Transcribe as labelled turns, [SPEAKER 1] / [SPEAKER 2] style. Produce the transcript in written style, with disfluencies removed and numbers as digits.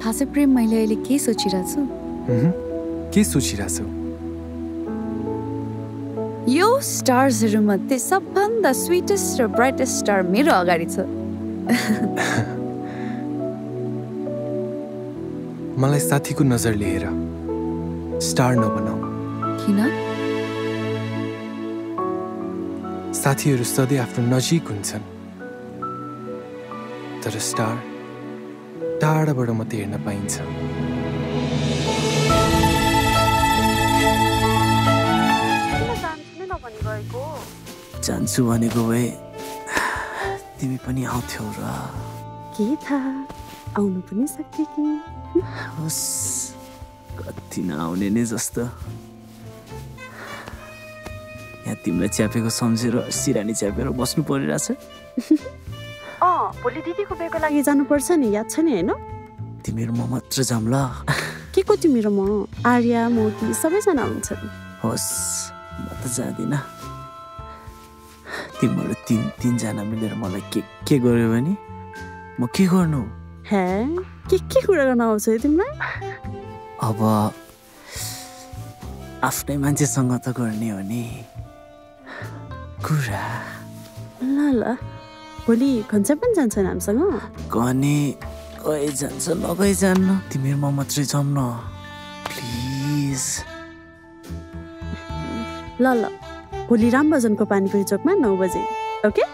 [SPEAKER 1] थाहा छ प्रेम मैले अहिले के सोचिरहेछु
[SPEAKER 2] के सोचिरहेछौ
[SPEAKER 1] यो स्टार्सहरु मध्ये सबभन्दा स्वीटेस्ट र ब्राइटेस्ट स्टार मेरो अगाडि छ
[SPEAKER 2] मलाई साथीको नजरले हेर स्टार नबनाऊ
[SPEAKER 1] किन
[SPEAKER 2] साथीहरु सधैँ आफ्नो नजिक हुन्छन् तर स्टार टाढाबाट मात्रै हेर्न पाइन्छ
[SPEAKER 3] जान्छु भनेको भए तिमी पनि आउँथ्यौ र
[SPEAKER 4] के थाहा आउनु पनि सक्थे कि
[SPEAKER 3] होस् कति नआउने नै जस्तो यहाँ तिमीलाई च्यापेको सम्झेर सिरानी च्यापेर बस्नु परिरहेछ
[SPEAKER 4] भोलि दिदीको बिहेको लागि जानुपर्छ नि याद छ नि होइन
[SPEAKER 3] तिमीहरू म मात्र जाऊँ ल
[SPEAKER 4] के को तिमीहरू म आर्या मोती सबैजना हुन्छन्
[SPEAKER 3] होस् म त जाँदिन तिमीहरू तीनजना मिलेर मलाई के गर्यो भने म के गर्नु
[SPEAKER 4] हे के कुरा गर्न आउँछ तिमीलाई
[SPEAKER 3] अब आफ्नै मान्छेसँग त गर्ने हो नि कुरा
[SPEAKER 4] ल भोलि खन्छ पनि जान्छन् हामीसँग
[SPEAKER 3] गने गए जान्छ नगए जान्न तिमीहरूमा मात्रै जाऊँ न प्लिज
[SPEAKER 4] ल भोलि रामभजनको पानीपुरी चोकमा 9 बजे ओके